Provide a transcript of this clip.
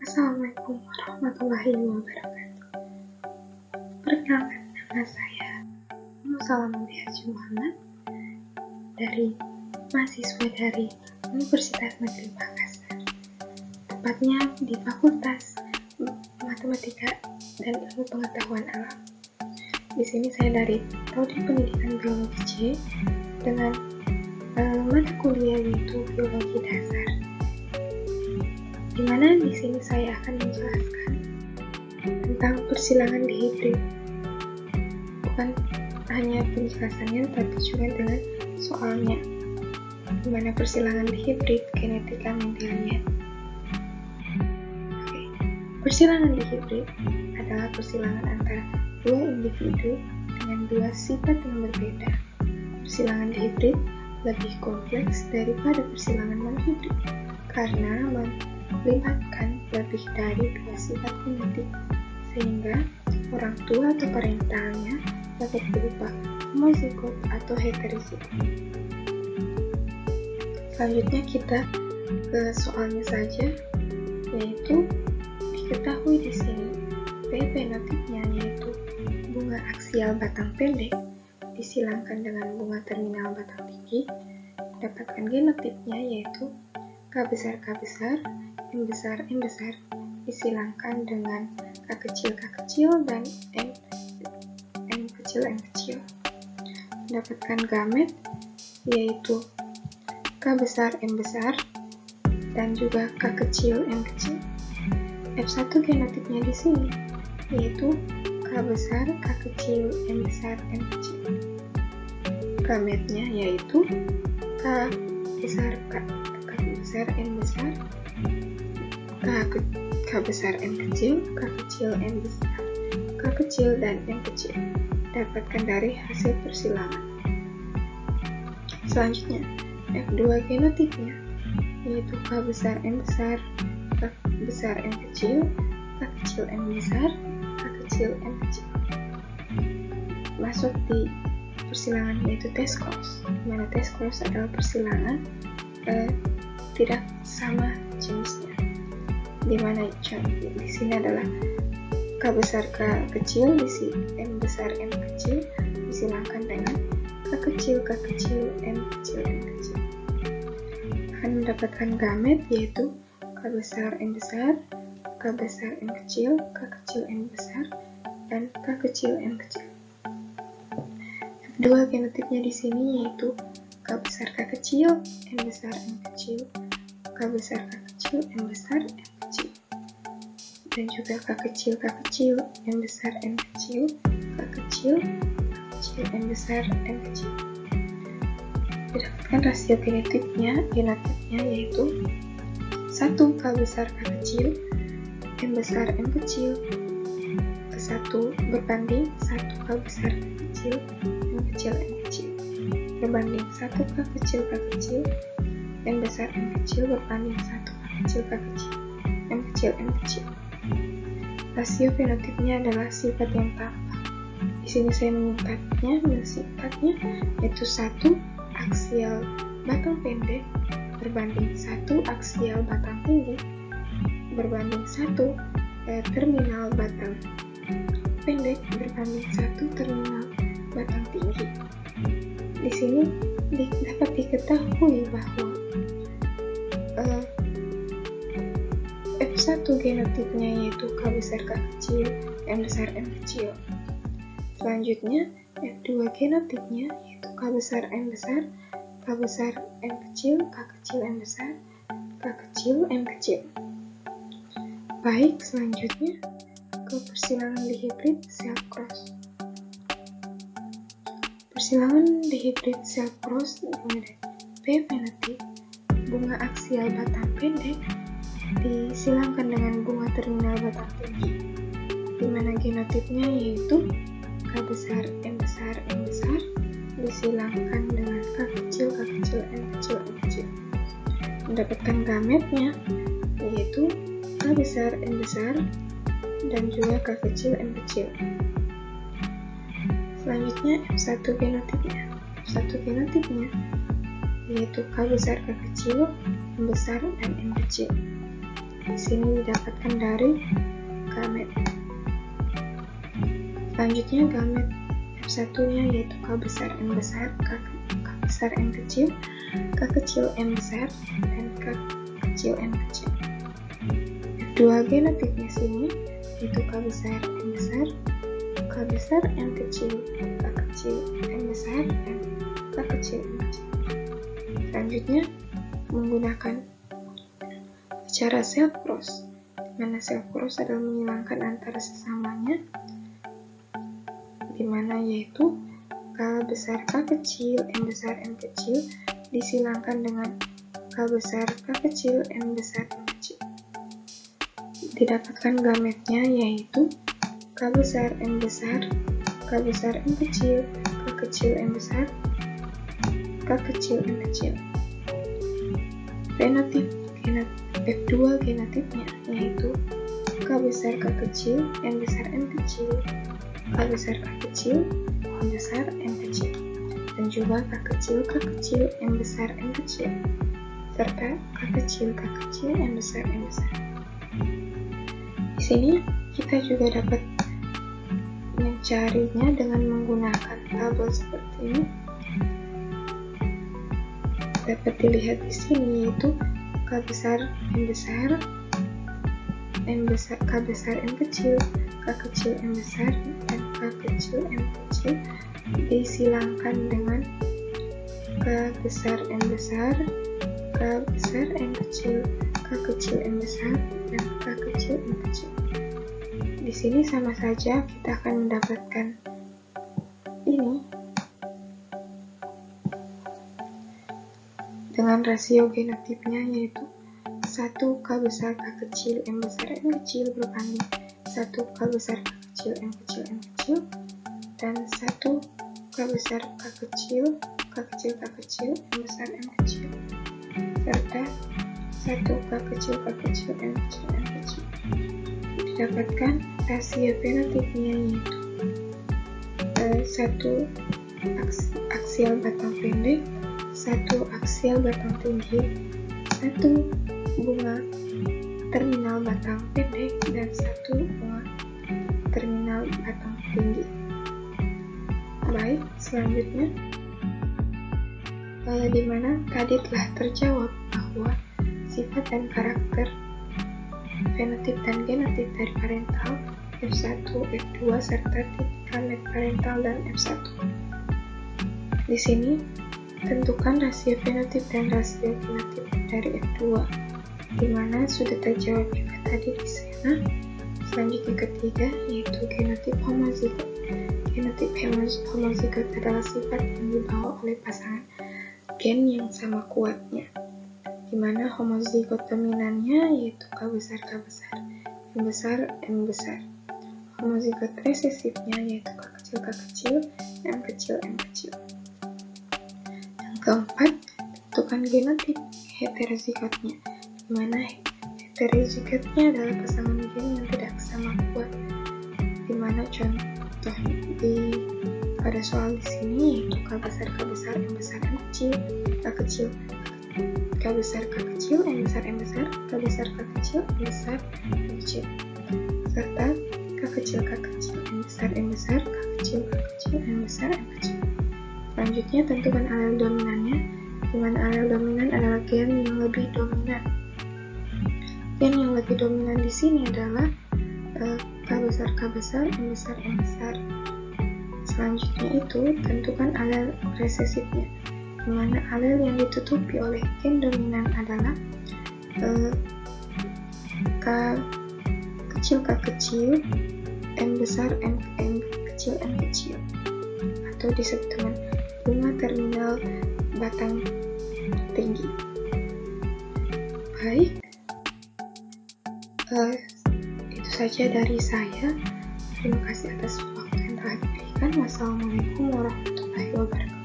Assalamualaikum warahmatullahi wabarakatuh. Perkenalkan, nama saya Salamuddin Haji Muhammad dari mahasiswa dari Universitas Negeri Makassar, tepatnya di Fakultas Matematika dan Ilmu Pengetahuan Alam. Di sini saya dari Prodi Pendidikan Biologi C dengan mata kuliah yaitu Biologi Dasar. Di mana di sini saya akan menjelaskan tentang persilangan dihibrid. Bukan hanya penjelasannya, tapi juga dengan soalnya. Di mana persilangan dihibrid, genetika Mendelian. Persilangan dihibrid adalah persilangan antara dua individu dengan dua sifat yang berbeda. Persilangan dihibrid lebih kompleks daripada persilangan monhibrid karena melibatkan lebih dari dua sifat genetik, sehingga orang tua atau parentalnya dapat berupa homozigot atau heterozigot. Selanjutnya kita ke soalnya saja, yaitu diketahui di sini P fenotipnya yaitu bunga aksial batang pendek disilangkan dengan bunga terminal batang tinggi. Dapatkan genotipnya yaitu K besar K besar, M besar M besar disilangkan dengan K kecil dan M kecil. Mendapatkan gamet yaitu K besar M besar dan juga K kecil M kecil. F1 genotipnya di sini yaitu K besar K kecil M besar M kecil. Gametnya yaitu K besar M besar, K besar M kecil, K kecil M besar, K kecil dan M kecil. Dapatkan dari hasil persilangan. Selanjutnya, F2 genotipnya yaitu K besar M besar, K besar M kecil, K kecil M besar, K kecil M kecil. Masuk di persilangan yaitu test cross, di mana test cross adalah persilangan tidak sama jenisnya, di mana di sini adalah K besar K kecil, di sini M besar M kecil disilangkan dengan K kecil M kecil. Akan mendapatkan gamet yaitu K besar M besar, K besar M kecil, K kecil M besar, dan K kecil M kecil. F2 genotipnya di sini yaitu K besar K kecil, M besar M kecil, K besar K kecil, M besar M kecil, dan juga K kecil, M besar M kecil, K kecil M besar M kecil. Didapatkan rasio genotipnya yaitu 1 K besar K kecil, M besar M kecil, ke 1 berbanding 1 K besar K kecil, M kecil berbanding 1 K kecil, M besar M kecil berbanding 1 K kecil, M kecil. Rasio fenotipnya adalah sifat yang tampak. Di sini saya menyingkatnya yaitu 1 aksial batang pendek berbanding 1 aksial batang tinggi berbanding 1 terminal batang pendek berbanding 1 terminal batang tinggi. Di sini dapat diketahui bahwa F1 genotipnya yaitu K besar K kecil, M besar M kecil. Selanjutnya F2 genotipnya yaitu K besar M besar, K besar M kecil, K kecil M besar, K kecil M kecil. Baik, selanjutnya ke persilangan dihibrid self cross. Persilangan dihibrid self cross dimana P fenotip bunga aksial batang pendek disilangkan dengan bunga terminal batang tinggi, di mana genotipnya yaitu K besar M besar disilangkan dengan K kecil M kecil. Mendapatkan gametnya yaitu K besar M besar dan juga K kecil M kecil. Selanjutnya F1 genotipnya yaitu K besar K kecil, M besar, dan M kecil. di sini didapatkan dari gamet. Selanjutnya gamet F1-nya yaitu K besar M besar, K besar M kecil, K kecil M besar, dan K kecil M kecil. F2 genotipnya sini yaitu K besar M besar, K besar M kecil, K kecil M besar, dan K kecil M kecil. Selanjutnya menggunakan cara self cross, di mana self cross adalah menghilangkan antara sesamanya, di mana yaitu K besar K kecil M besar M kecil disilangkan dengan K besar K kecil M besar M kecil. Didapatkan gametnya yaitu K besar M besar, K besar M kecil, K kecil M besar, K kecil M kecil. Fenotip F2 genotipnya yaitu K besar K kecil, M besar M kecil, K besar K kecil, M besar M kecil, dan juga K kecil, M besar M kecil, serta K kecil, M besar M besar. Di sini kita juga dapat mencarinya dengan menggunakan tabel seperti ini. Dapat dilihat di sini yaitu K besar M besar, K besar M kecil, K kecil M besar, dan K kecil M kecil disilangkan dengan K besar M besar, K besar M kecil, K kecil M besar, dan K kecil M kecil. Di sini sama saja kita akan mendapatkan ini dengan rasio genotipnya yaitu 1 K besar K kecil M besar M kecil berbanding 1 K besar K kecil M kecil M kecil, dan 1 K besar K kecil M besar M kecil, serta 1 K kecil M kecil M kecil. Didapatkan rasio fenotipnya yaitu 1 aksial batang pendek, 1 aksial batang tinggi, 1 bunga terminal batang pendek, dan 1 bunga terminal batang tinggi. Baik, selanjutnya di mana tadi telah terjawab bahwa sifat dan karakter fenotip dan genotip dari parental F1, F2 serta gamet parental dan F1. Di sini tentukan rasio fenotip dan rasio genotip dari F2, di mana sudah terjawab juga tadi di sana. Selanjutnya ketiga yaitu genotip homozigot. Genotip homozigot adalah sifat yang dibawa oleh pasangan gen yang sama kuatnya, di mana homozigot dominannya yaitu K besar M besar M besar. Homozigot resesifnya yaitu K kecil M kecil. Yang keempat, tentukan genotip heterozigotnya, di mana heterozigotnya adalah pasangan gen yang tidak sama kuat, di mana contoh pada soal di sini yaitu K besar M besar M kecil, K besar M besar M besar, K besar M besar M kecil, serta K kecil M besar M besar, K kecil M besar M kecil. Selanjutnya tentukan alel dominannya, di mana alel dominan adalah gen yang lebih dominan. Gen yang lebih dominan di sini adalah K besar M besar M besar. Selanjutnya itu tentukan alel resesifnya, di mana alel yang ditutupi oleh gen dominan adalah K kecil M besar M kecil, atau disebut dengan bunga terminal batang tinggi. Baik, itu saja dari saya. Terima kasih atas waktu yang telah diberikan. Wassalamualaikum warahmatullahi wabarakatuh.